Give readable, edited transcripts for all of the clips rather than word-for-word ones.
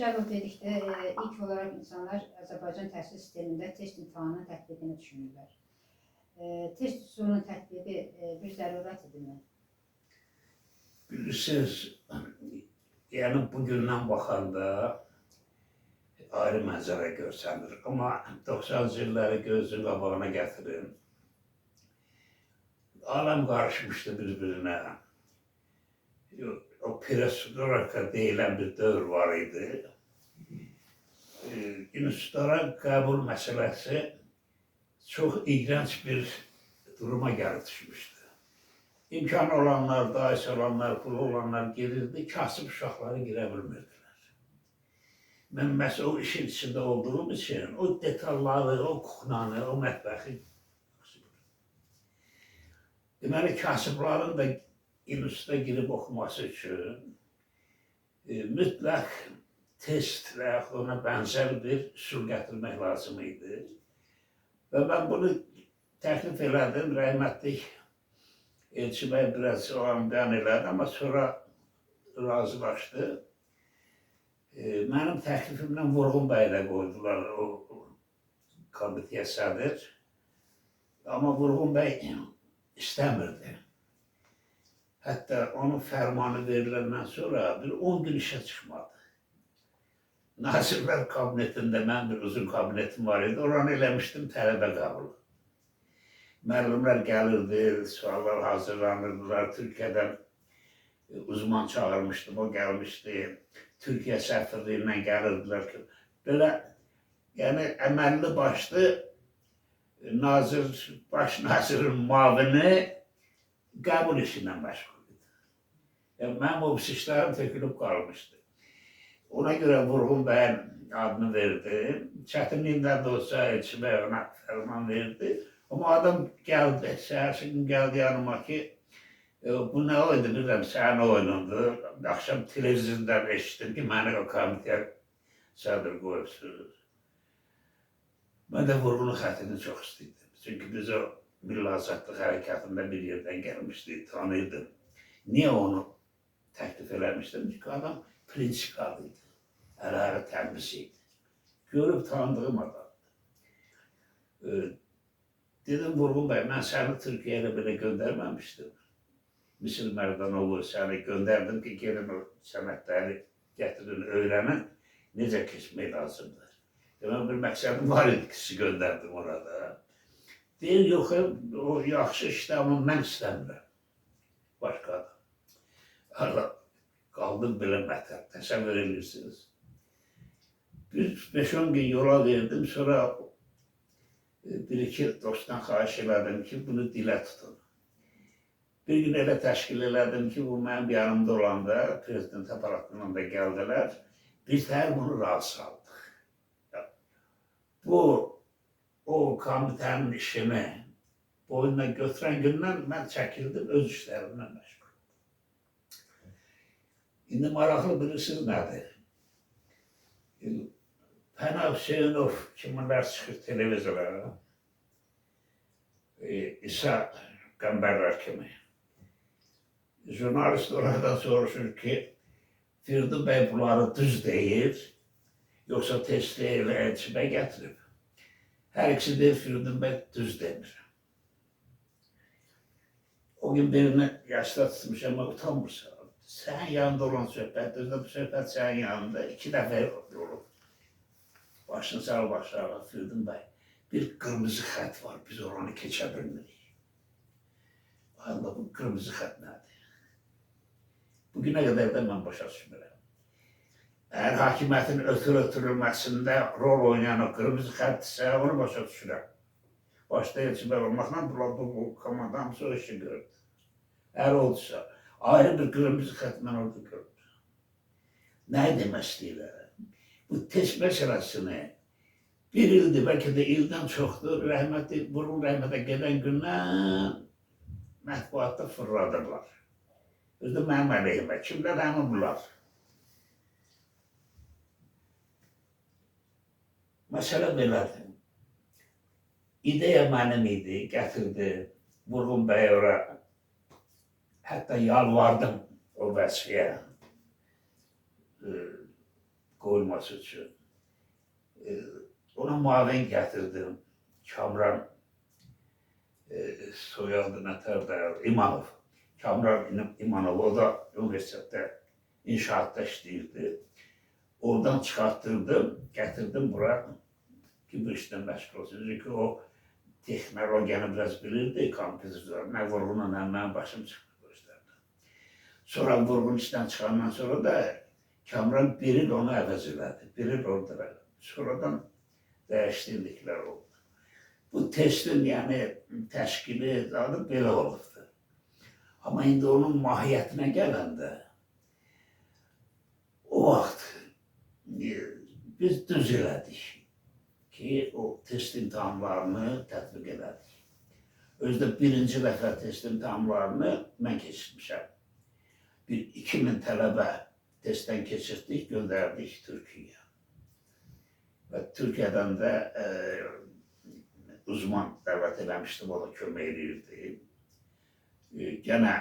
Cəlil dedikdə ilk olaraq insanlar Azərbaycan təhsil sistemində test imtahanının tətbiqini düşünürlər. Test üsulunun tətbiqi bir zərurət idimi? Bilirsiniz, yəni bugündən baxanda ayrı mənzərə görsənir. Amma 90-cı illəri gözün qabağına gətirin. Aləm qarışmışdı bir-birinə. O perestroika deyilən bir dövr var idi. İnstitutlara qəbul məsələsi çox iğrənc bir duruma gəlib düşmüşdü. İmkanı olanlar, dayısı olanlar, pulu olanlar girirdi, kasıb uşaqları girə bilmirdilər. Mən məhz o işin içində olduğum için o detalları, o kuxnanı, o mətbəxi deməli, kasıbların da instituta girib oxuması üçün mütləq test və yaxud ona bənzər bir üsul gətirmək lazım idi. Və mən bunu təklif elədim, rəhmətlik Elçi bəy biraz o an bəyan elədi, amma sonra razılaşdı. Mənim təklifimlə Vurğun bəy də qoydular o komitəyə sədr. Amma Vurğun bəy istəmirdi. Hətta onun fərmanı veriləndən sonra bir 10 gün işə çıxmadı. Nazirlər kabinetində mən bir uzun kabinetim var idi, oranı eləmişdim tələbə qəbulu. Müəllimlər gəlirdi, suallar hazırlanırdılar, Türkiyədən uzman çağırmışdım, o gəlmişdi, Türkiyə səfirliyindən gəlirdilər ki, belə, yəni əməlli başlı baş nazirin mavini qəbul işindən məşğul idi. Yəni, mənim o işlərim tökülüb qalmışdı. Ona görə Vurğun bəyin adını verdi. Çətinliyindən də olsa Elçi bəy ona fərman verdi. Amma adam gəldi, səhərsi gün gəldi yanıma ki, bu nə oydu, bilirəm, sənin oyunundur. Axşam televizyondan eşitdim ki, məni o komitəyə sədr qoyubsunuz. Mən də Vurğunun xətrini çox istəyirdim. Çünki biz o Milli Azadlıq hərəkatında bir yerdən gəlmişdik, tanıyırdım. Niyə onu təklif eləmişdim? Çünki adam prinsipal idi, əl-ayarı təmiz idi. Görüb tanıdığım adamdır. Dedim, Vurğun bəy, mən səni Türkiyəyə belə göndərməmişdim. Misir Mərdanovu səni göndərdim ki, gelin o sənətləri gətirin, öyrənin, necə keçmək lazımdır. Demək, bir məqsədim var idi ki, sizi göndərdim orada. Deyir, yox, o yaxşı işdə, amma mən istəmirəm. Başqa adam. Allah, qaldım belə mətər, təsəvvür edirsiniz. Bir 5-10 gün yola verdim, sonra bir-iki dostdan xahiş elədim ki, bunu dilə tutun. Bir gün elə təşkil elədim ki, bu mənim yanımda olanda, prezident aparatından da gəldilər, biz hər bunu razı saldıq. Bu, o komitənin işini boynuna götürən gündən mən çəkildim, öz işlərimlə məşğul. İndi maraqlı bilirsiniz nədir? Pənah Hüseynov kiminlər çıxır televizora, İsa Qəmbərlər kimi. Jurnalist oradan soruşur ki, Firdun bəy bunları düz deyir, yoxsa testi elə Elçi bəy gətirib. Hər ikisi deyir, Firdun bəy düz demir. O gün birini yaşda tutmuşam, amma utanmırsan. Sənin yanında olan söhbət, özdə bu söhbət sənin yanında 2 dəfə olub. Başını sağ başlayaq, Firdun bəy, bir qırmızı xət var, biz oranı keçə bilmirik. Allah, bu qırmızı xət nədir? Bugünə qədər də mən başa düşmürəm. Əgər hakimiyyətin ötürülməsində rol oynayan o qırmızı xətdirsə, onu başa düşürəm. Başda Elçi bəy olmaqla bu komandamız o işi gördü. Əgər oldusa, ayrı bir qırmızı xət mən orada gördüm. Nə demək istəyirlər? Bu test məsələsini bir ildir, bəlkə də ildən çoxdur, Vurğun rəhmətə gedən gündən mətbuatda fırladıblar. Özdə mənim əleyhimə, kimlər həmin bunlar? Məsələ belədir. İdeya mənim idi, gətirdi, Vurğun bəy ora, hətta yalvardım o vəzifəyə. koyulması için. Ona muavin getirdim. Kamran soyadı nedir? İmanov. Kamran İmanov, o da üniversitede inşaatta işləyirdi. Oradan çıkarttırdım, getirdim buraya ki bu işten meşgul olsun. Çünkü o teknolojiyi biraz bilirdi, kompütürler, ne vurgunla ne başım çıktı bu işlerden. Sonra vurgun işten çıkandan sonra da Kamran bir yıl onu əvəz elədi, bir yıl orada elədi. Sonradan değiştirdikler oldu. Bu testin yani təşkili adı belə olubdur. Ama indi onun mahiyyətinə gələndə o vaxt biz düz elədik ki, o test imtahanlarını tətbiq elədik. Özdə birinci dəfə test imtahanlarını mən keçirmişəm. 2000 tələbə testten keçirdik, gönderdik Türkiye'ye. Ve Türkiye'den de uzman dəvət eləmişdim, o da kömək edirdi. Gene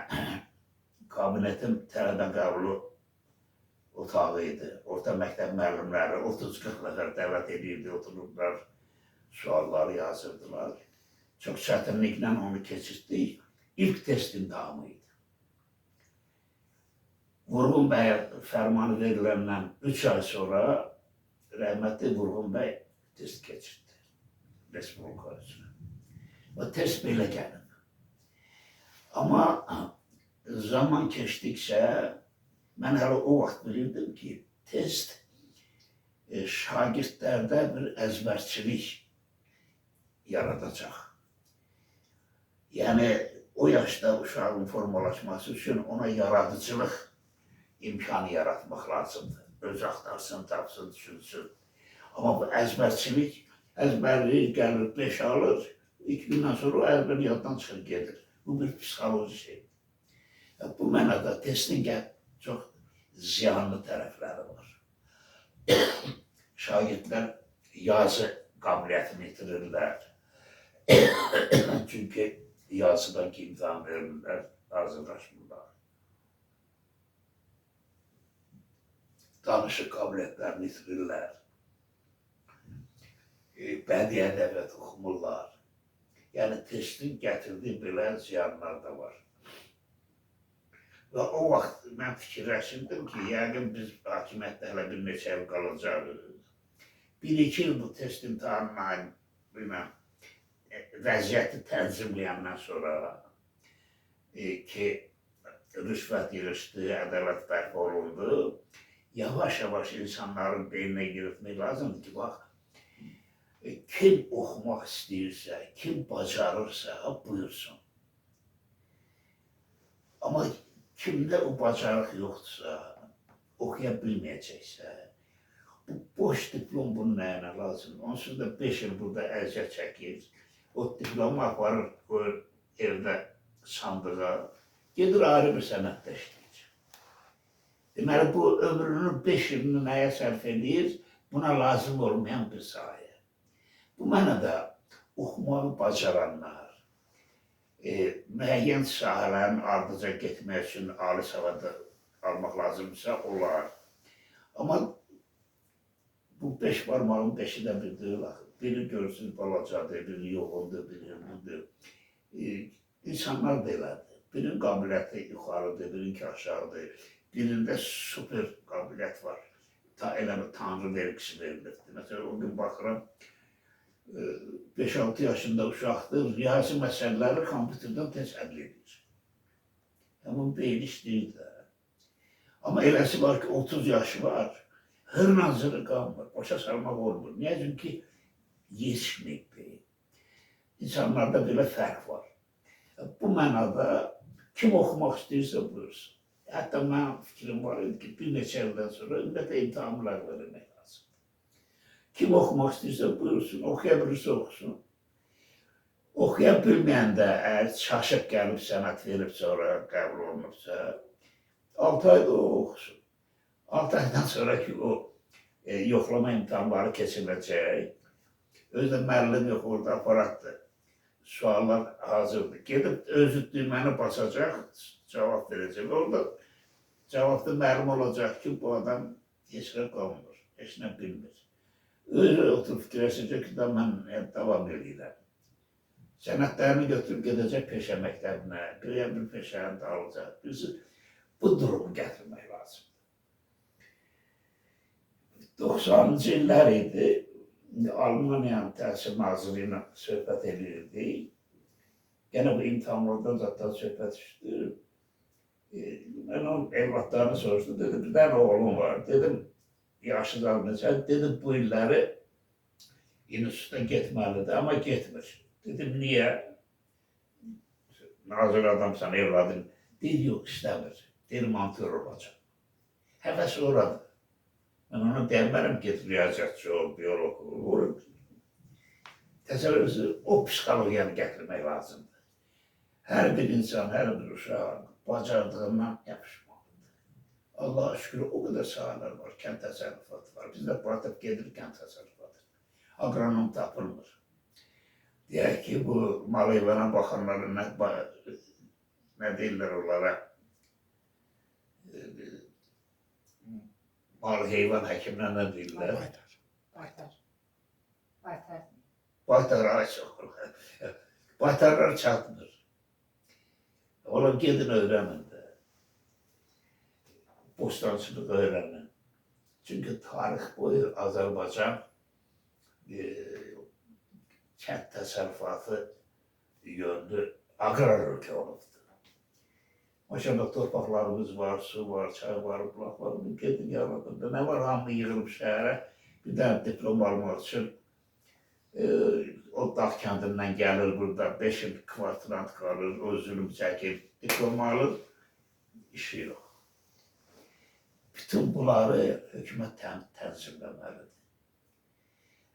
kabinetin tələbə qəbulu otağıydı. Orta məktəb müəllimləri 30-40 nəfər dəvət edirdi, otururlar, sualları yazırdılar. Çok çətinliklə onu keçirdik. İlk test imtahanıydı. Vurğun bəyə fərmanı veriləndən 3 ay sonra rəhmətli Vurğun bəy test keçirdi. Respublika üçün. O test belə gəlib. Amma zaman keçdikcə mən hələ o vaxt bilirdim ki, test şagirdlərdə bir əzbərçilik yaradacaq. Yəni o yaşda uşağın formalaşması üçün ona yaradıcılıq imkanı yaratmaq lazımdır. Öz axtarsın, tapsın, düşünsün. Amma bu əzbərçilik, əzbərliyir, gəlir, 5 alır, 2 gündən sonra o əzbər yaddan çıxır, gedir. Bu bir psixoloji şey. Bu mənada testin çox ziyanlı tərəfləri var. Şagirdlər yazı qabiliyyətini itirirlər. Çünki yazıdan ki imtahan verirlər, hazırlaşmırlar. Danışıq qabiliyyətlərini itirirlər. Bədii ədəbiyyat oxumurlar. Yəni testin gətirdiyi belə ziyanlar da var. Və o vaxt mən fikirləşirdim ki, yəqin biz hakimiyyətdə hələ bir neçə il qalacaq. 1-2 il bu test imtahanına vəziyyəti tənzimləyəndən sonra ki, rüşvət yığışdı, ədalət bərpa olundu, yavaş-yavaş insanların beyninə giritmək lazımdır ki, bax, kim oxumaq istəyirsə, kim bacarırsa, buyursun. Amma kimdə o bacarıq yoxdursa, oxuya bilməyəcəksə, bu boş diplom bunun nəyinə lazımdır? Onsuz da 5 il burada əziyyət çəkir, o diplomu aparır, qoyur evdə sandığa, gedir ayrı bir sənətdə işləyir. Deməli, bu ömrünün 5 ilini nəyə sərf edir? Buna lazım olmayan bir sahə. Bu mənada oxumağı bacaranlar, müəyyən sahələrin ardıca getmək üçün ali savadı almaq lazımdırsa, olar. Amma bu 5 barmağın 5'i də bir deyil. Biri görsün balacadır, biri yoğundur, biri budur. İnsanlar da elədir. Birinin qabiliyyəti yuxarıdır, birinki aşağıdır. Birində super qabiliyyət var. Ta eləmə tanrı vergisi verilirdir. Məsələn, o gün baxıram, 5-6 yaşında uşaqdır, riyazi məsələləri kompüterdən tez həll edir. Amma beyni işləyir də. Amma eləsi var ki, 30 yaşı var, hırnazırı qalmır, başa salmaq olmur. Niyə? Çünki yetişməyib beyin. İnsanlarda belə fərq var. Bu mənada kim oxumaq istəyirsə buyursun. Hətta mənim fikrim var idi ki, bir neçə ildən sonra ümumiyyətlə imtahanlar vermək lazım. Kim oxumaq istəyirsə buyursun, oxuya bilirsə oxusun. Oxuya bilməyən də əgər çaşıb gəlib sənət verib sonra qəbul olunubsa, 6 ayda o oxusun. 6 aydan sonra ki, o yoxlama imtahanları keçiriləcək. Özdə müəllim yox, orada aparatdır. Suallar hazırdır. Gedib özü düyməni basacaq, cavab verəcək. Orada cavabda məlum olacaq ki, bu adam heç nə qalmır. heç nə bilmir. Özü oturub fikirləşəcək ki, mən davam edirəm. Sənədlərini götürüb gedəcək peşə məktəbinə, bir peşəni də alacaq. Bu durumu gətirmək lazımdır. 90-cı illər idi, Almaniyanın Təhsil Naziri ilə söhbət edirdik. Gene bu imtihanlardan zaten söhbət düşdü. Ben onun evlatlarını soruştum, dedim bir tane oğlum var, dedim yaşlı neçə, dedim bu illəri institutda getməlidir, amma getmir. Dedim niye? Nazır adamsan evladım, deyir yok istəmir, deyir mantör olacaq. Həvəs oradır. Ben ona demərəm get riyaziyyatçı ol, biyolog ol. Təsəvvürünüzü o psixologiyanı gətirmək lazımdır. Her bir insan, her bir uşaq bacardığından yapışmalıdır. Allah'a şükür o kadar sahalar var, kent təsərrüfatı var. Biz de batıb gedir kent təsərrüfatı. Agronom tapılmır. Deyək ki, bu mal heyvana baxanların ne deyirlər onlara? Mal heyvan həkimlər ne deyirlər? Baytar çok. Baytarlar çatmır. Ola gedin öğrenin de. Bostancılık öğrenin. Çünkü tarih boyu Azerbaycan kent təsərrüfatı yönlü agrar ülke olubdu. Maşallah torpaqlarımız var, su var, çay var, bulaq var. Bu gedin yaradında. Ne var hamı yığılıb şəhərə. Bir tane diplom almaq üçün o dağ kəndindən gəlir burada 5 il kvartirant qalır, o zülüm çəkir, diplom alır, işi yox. Bütün bunları hökumət tənzimləməlidir.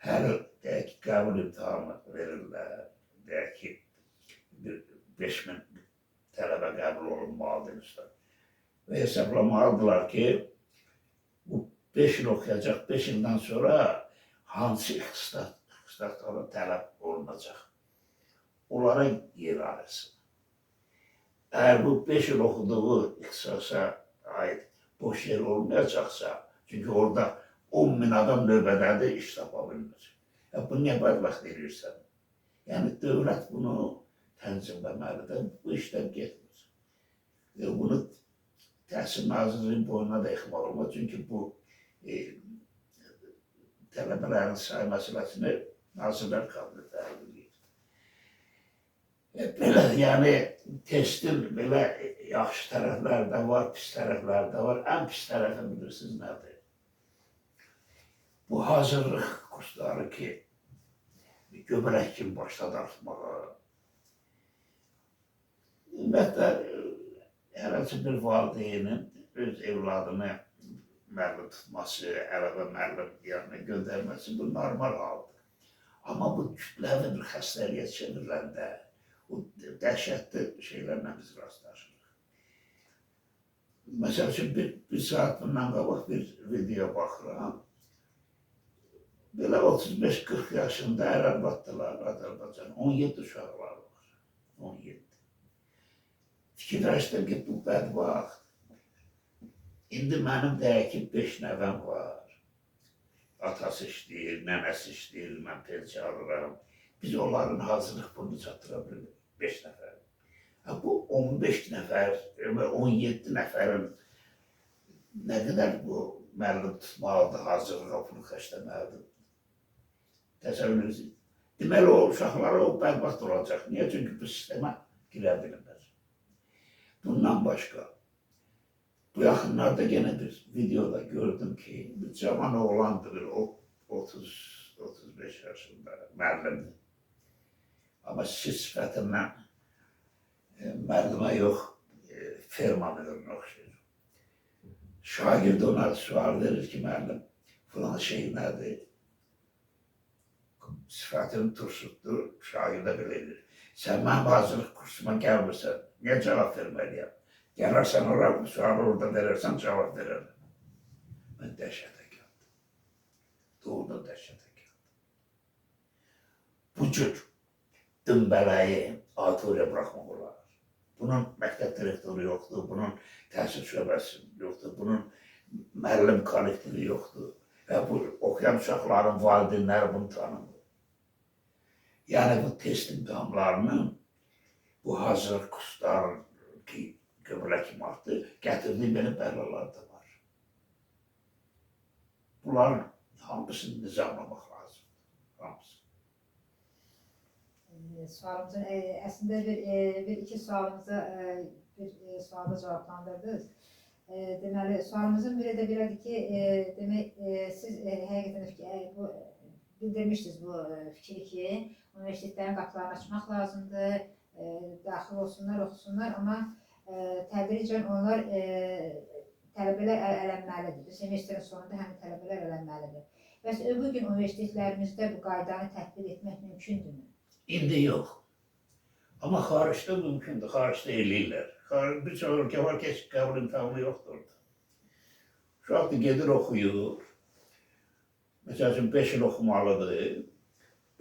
Hər il deyək ki, qəbul imtihanı verirlər, deyək ki, 5000 tələbə qəbul olunmalıdır üstad. Və hesablamalıdırlar ki, bu 5 il oxuyacaq, 5 ildən sonra hansı ixtisaslara tələb olunacaq. Onlara yer arasın. Eğer bu 5 yıl okuduğu ixtisasa ait boş yer olmayacaqsa, çünkü orada 10.000 adam növbədədir, iş tapa bilmir. Bu niyə bədbəxt edirsən? Yəni dövlət bunu tənzimləməlidir, bu işlər getmir. Bunu Təhsil Nazirinin boynuna da yıxmaq olmaz, çünki bu tələbələrin sayı məsələsini Nazirlər Kabineti təhlil edir. Yəni testin belə yaxşı tərəfləri də var, pis tərəfləri də var. Ən pis tərəfi bilirsiniz nədir? Bu hazırlıq kursları ki, göbələk kimi başladı artmağa. Ümumiyyətlə, hər hansı bir valideynin öz evladını müəllim tutması, əlavə müəllim yanına göndərməsi bu normal haldır. Amma bu kütləvi bir xəstəliyə çevriləndə o dəhşətli şeylərlə biz rastlaşırıq. Məsəl üçün bir saat bundan qabaq bir video baxıram. Belə 35-40 yaşında ərəbatdılar Azərbaycan. 17 uşaqlar var. 17. Fikirləşdim ki, bu bədbaxt. İndi mənim deyək ki, 5 nəvəm var. Atası işləyir, nənəsi işləyir, mən pensiya alıram. Biz onların hazırlıq pulunu çatdıra bilirik, 5 nəfər. Bu 15 nəfər, 17 nəfərin nə qədər bu müəllim tutmalıdır, hazırlığa pulu xərcləməlidir. Təsəvvürünüzü. Deməli, o uşaqlara o bədbaxt olacaq. Niyə? Çünki bu sistemə girə bilmir. Bundan başqa, bu yaxınlarda gene bir videoda gördüm ki, bir cavan oğlandır, o 30-35 yaşında müəllimdir. Amma siz sifətindən müəllimə yox, ferma müdürünə oxşayır. Şagird ona sual verir ki, müəllim, filan şey nədir? Sifətini turşutdur, şagirdə belə edir. Sən mənim hazırlıq kursuma gəlmirsən, niyə cavab verməliyəm? Gələrsən ora, bu sualı orada verərsən, cavab verərəm. Mən dəhşətə gəldim. Doğrudan dəhşətə gəldim. Bu cür dınbələyi auditoriya buraxmaq olar. Bunun məktəb direktoru yoxdur, bunun təhsil şöbəsi yoxdur, bunun müəllim kollektivi yoxdur. Və bu oxuyan uşaqların valideynləri bunu tanımır. Yəni bu test imtahanlarının bu hazır kurslar ki, Qıbra kimi artdı, gətirdiyi belə bəlalar da var. Bunların hamısını nizamlamaq lazım. Hamısı. Sualımızın əslində bir iki sualımıza bir sualı cavablandırdınız. Deməli, sualımızın biri də belədir ki, demək, siz həqiqətən bu bildirmişdiniz bu fikri ki, universitetlərin qapılarını açmaq lazımdır, daxil olsunlar, oxusunlar, amma tədricən onlar tələbələr ələnməlidir. Semestrin sonunda həmin tələbələr ələnməlidir. Bəs bugün universitetlərimizdə bu qaydanı tətbiq etmək mümkündürmü? İndi yox. Amma xaricdə mümkündür, xaricdə eləyirlər. Bir çox ölkə var ki, qəbul imtahanı yoxdur orada. Uşaq da gedir, oxuyur. Məsəl üçün 5 il oxumalıdır.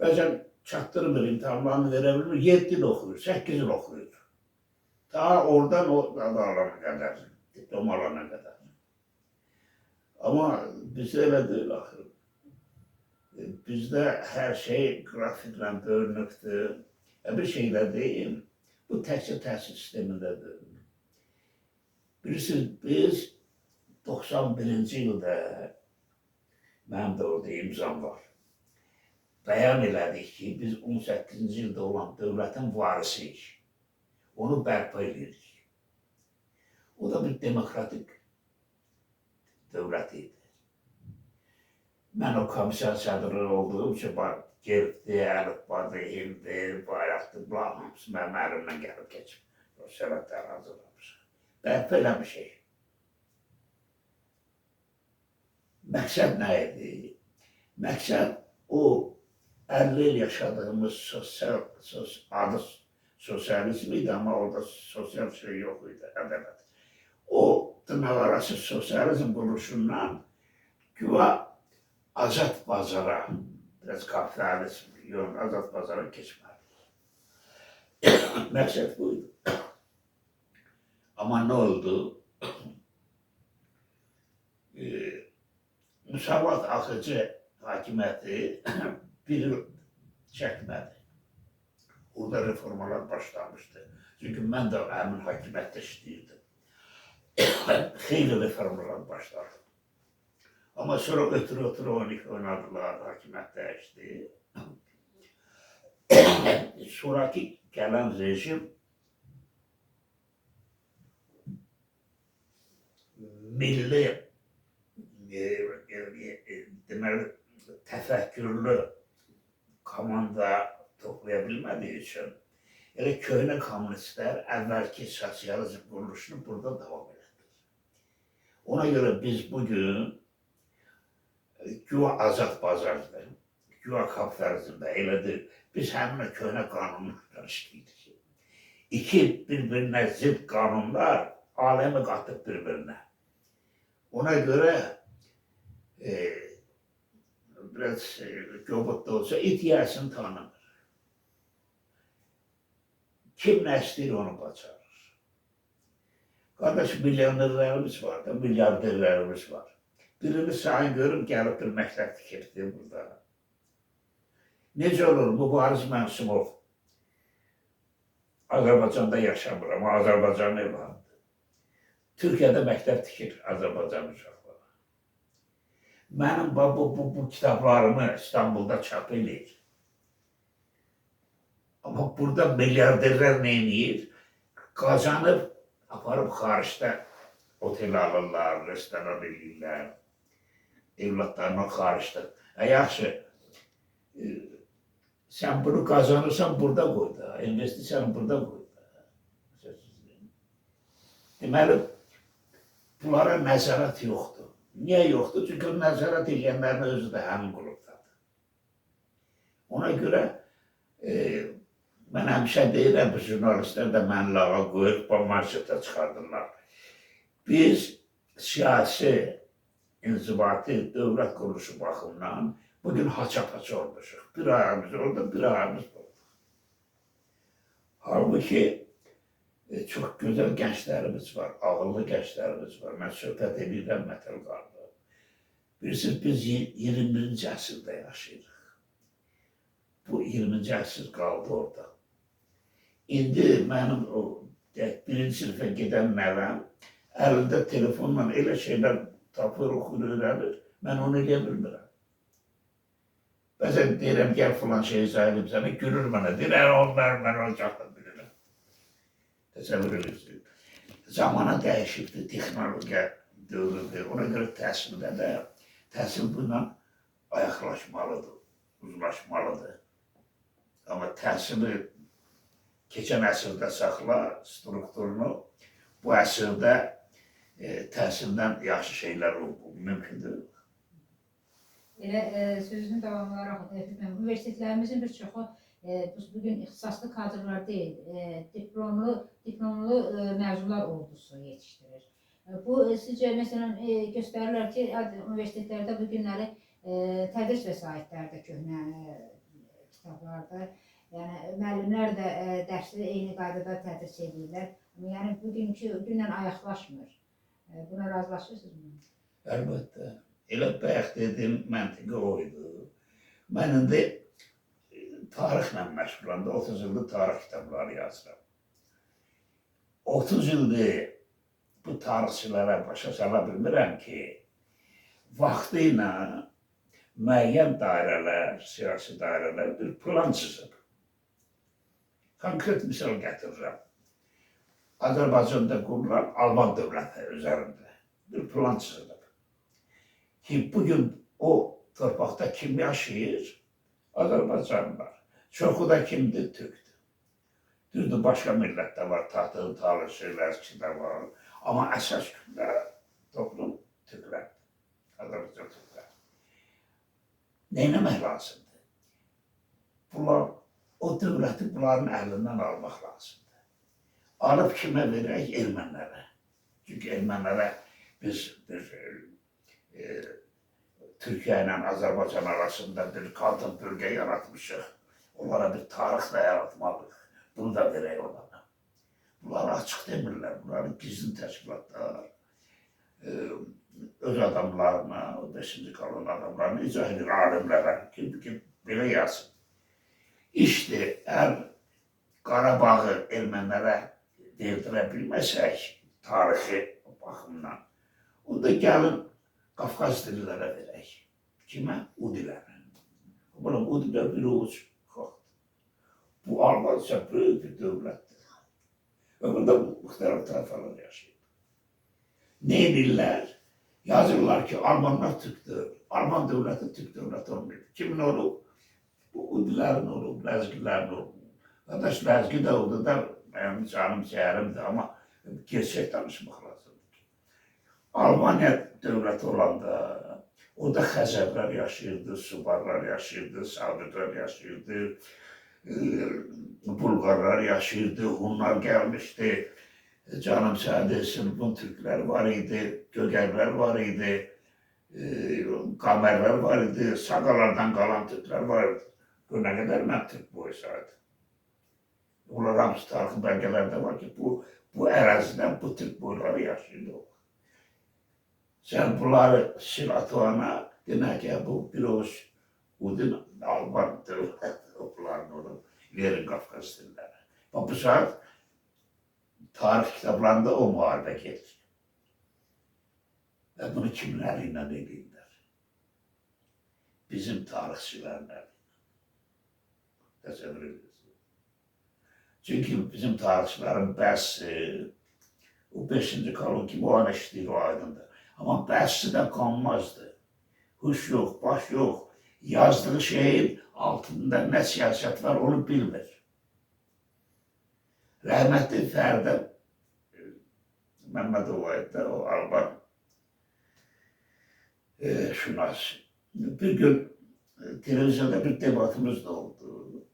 Bəzən çatdırmır, imtahanlarını verə bilmir, 7 il oxuyur, 8 il oxuyur. Daha oradan o alana qədər, diplom alana qədər. Amma bizdə elə deyil axı. Bizdə hər şey qrafiklə bölünübdür. Bir şey də deyim, bu təhsil sistemindədir. Bilirsiniz, biz 91-ci ildə, mənim də orada imzam var, bəyan elədik ki, biz 18-ci ildə olan dövlətin varisiyik. Onu bərpa edirik. O da bir demokratik dövlət idi. Mən o komisyon sədri olduğum üçün geldi, əlifbadı, hildi, bayraqdı, bulan hamısı mənim əlimdən gəlib keçib. O sənətləri hazırlamışam. Bərpa eləmişik. Məqsəd nə idi? Məqsəd o 50 il yaşadığımız adı sosyalizm idi, amma orada sosial şey yox idi, ədəbət. O dırnaqarası sosyalizm quruluşundan güya azad bazara, biraz kapitalizm, yox, azad bazara keçməli. Məqsəd buydu. Amma nə oldu? Müsavat axıcı hakimiyyəti bir il çəkmədi. Orada reformalar başlamışdı. Çünki mən də həmin hakimiyyətdə işləyirdim. Xeyli reformalar başladı. Amma sonra ötürü oynadılar, hakimiyyət dəyişdi. Sonraki gələn rejim milli deməli təfəkkürlü komanda toplaya bilmədiyi üçün elə köhnə kommunistlər əvvəlki sosializm quruluşunu burada davam etdirir. Ona görə biz bugün güya azad bazardır, güya kapitalizmdə elədir. Biz həmin köhnə qanunlardan işləyirik. İki bir-birinə zidd qanunlar aləmi qatıb bir-birinə. Ona görə biraz göbut da olsa it yiyəsini tanımır. Kim nə istəyir onu bacarır. Qardaş, milyonerlərimiz var da, milyarderlərimiz var. Birini sayın görüb gəlib bir məktəb tikirdi burada. Necə olur? Mübariz Mənsumov. Azərbaycanda yaşamır, amma Azərbaycanın evladıdır. Türkiyədə məktəb tikir Azərbaycan uşaqları. Mənim bu kitablarımı İstanbulda çap eləyir. Amma burada milyarderlər nə edir? Qazanıb, aparıb xaricdə otel alırlar, restoran eləyirlər. Evlatlarına xaricdə. Yaxşı, sən bunu qazanırsan, burada qoy da. İnvestisiyanı burada qoy da. Deməli, bunlara nəzarət yoxdur. Niyə yoxdur? Çünki nəzarət edənlərin özü də həmin qrupdadır. Ona görə mən həmişə deyirəm, bu jurnalistlər də məni lağa qoyur, bu manşetə çıxardırlar. Biz siyasi, inzibati dövlət quruluşu baxımdan bugün haça-paça olmuşuq. Bir ayağımız orada, bir ayağımız burada. Halbuki çox gözəl gənclərimiz var, ağıllı gənclərimiz var. Mən söhbət edirəm Mətəl qarda. Bilirsiniz, biz 21-ci əsrdə yaşayırıq. Bu 20-ci əsr qaldı orada. İndi mənim o birinci sinifə gedən nəvəm əlində telefonla elə şeylər tapır, oxuyur, öyrənir. Mən onu eləyə bilmirəm. Bəzən deyirəm, gəl filan şeyi sayılım sənə, gülür mənə. Deyir, mən onu çatdım bilirəm. Təsəvvür edirsiniz. Zamana dəyişibdir, texnologiya dövrüdür. Ona görə təhsildə də, təhsil bununla ayaqlaşmalıdır, uzlaşmalıdır. Amma təhsili keçən əsrdə saxla strukturunu, bu əsrdə təhsildən yaxşı şeylər mümkündür. Elə sözünün davamı olaraq universitetlərimizin bir çoxu bugün ixtisaslı kadrlar deyil, diplomlu məzunlar ordusu yetişdirir. Bu sizcə məsələn göstərirlər ki, universitetlərdə bu günləri tədris vəsaitləri də köhnə kitablardır. Yəni müəllimlər də dərsi eyni qaydada tədris edirlər. Yəni bugünkü günlə ayaqlaşmır. Buna razılaşırsınızmı? Əlbəttə. Elə bayaq dediyim məntiqi oydu. Mən indi tarixlə məşğulam da 30 ildir tarix kitabları yazıram. 30 ildir bu tarixçilərə başa sala bilmirəm ki, vaxtı ilə müəyyən dairələr, siyasi dairələr bir plan çizib. Konkret misal gətirirəm. Azərbaycanda qurulan Alman dövləti üzərində bir plan çizilib. Ki bugün o torpaqda kim yaşayır? Azərbaycanlılar. Çoxu da kimdir? Türkdür. Düzdür, başqa millətdə var, tatlı, talı şeylər içində var. Amma əsas kütlə toplum Türklərdir. Azərbaycan Türklər. Neyləmək lazımdır? Bunlar, o dövləti bunların əlindən almaq lazımdır. Alıb kimə verək? Ermənilərə. Çünki ermənilərə biz Türkiyə ilə Azərbaycan arasında bir qadın bölgə yaratmışıq. Onlara bir tarix də yaratmalıyıq. Bunu da verək onlara. Bunları açıq demirlər. Bunları gizli təşkilatlar öz adamlarına, o 5-ci kolon adamlarına icra edir alimlərə ki, belə yazsın. İşte əgər Qarabağı ermənilərə verdirə bilməsək tarixi baxımdan, onda gəlin Qafqaz dillərə verək. Kimə? Udilərə. Buna Udilər bir uç xalqdır. Bu Almanca böyük bir dövlətdir. Və burada müxtəlif tayfalar yaşayır. Ne edirlər? Yazırlar ki, Almanlar Türkdür. Alman dövləti Türk dövləti olmuyor. Kimin olub? Bu Udilərin olub, Ləzgilərin olub. Qardaş, Ləzgi də oldu da, mənim canım şəhərimdir, amma gerçək danışmaq lazımdır. Almanya dövləti olanda, orada Xəzərlər yaşayırdı, Subarlar yaşayırdı, Sabitlər yaşayırdı, Bulgarlar yaşayırdı, Hunlar gəlmişdi, canım səhədəsin, bunun Türklər var idi, Gögərlər var idi, Qamerlər var idi, Saqalardan qalan Türklər var idi. Bu nə qədər mən Türk boysaydı. Onlar hamısı tarixi bəlgələrdə var ki, bu ərazidən bu Türk boyları yaşayırdı. Sən bunları sil atana, demək ki, bu bir oğuz Udin Alman dövləti bunların olub, verin Qafqaz dilləri. Bu saat tarix kitablarında o müharibə gedir. Və bunu kimləri ilə edirlər? Bizim tarixçilərlə. Təsəvvür edirsiniz. Çünki bizim tarixçilərin bəzi, o 5-ci kolon kimi o an işləyir, o aydındır. Amma bəzi də qanmazdı. Huş yox, baş yox. Yazdığı şeyin altında nə siyasət var, onu bilmir. Rəhmətli Fərdə Məmmədov ayda, o Alban şünas. Bir gün televizyonda bir debatımız da oldu.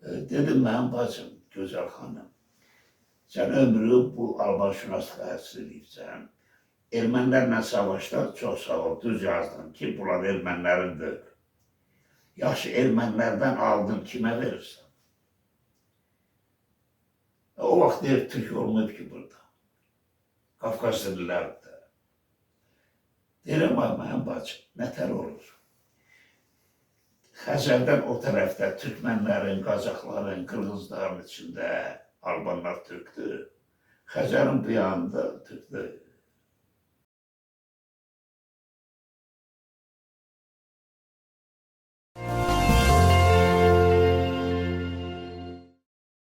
Dedim, mənim bacım, Gözəl xanım, sən ömrü bu Alban şünaslıq həsil edibsən. Ermənilərlə savaşda çox sağ ol, düz yazdın ki, bunlar ermənilərindir. Yaxşı, ermənilərdən aldın, kimə verirsən? O vaxt deyir, Türk olmayıb ki burada. Qafqaz dillərdir. Deyirəm, ay mənim bacım, nətər olur? Xəzərdən o tərəfdə türkmənlərin, qazaxların, qırğızların içində Albanlar türkdür. Xəzərin bu yanında türkdür.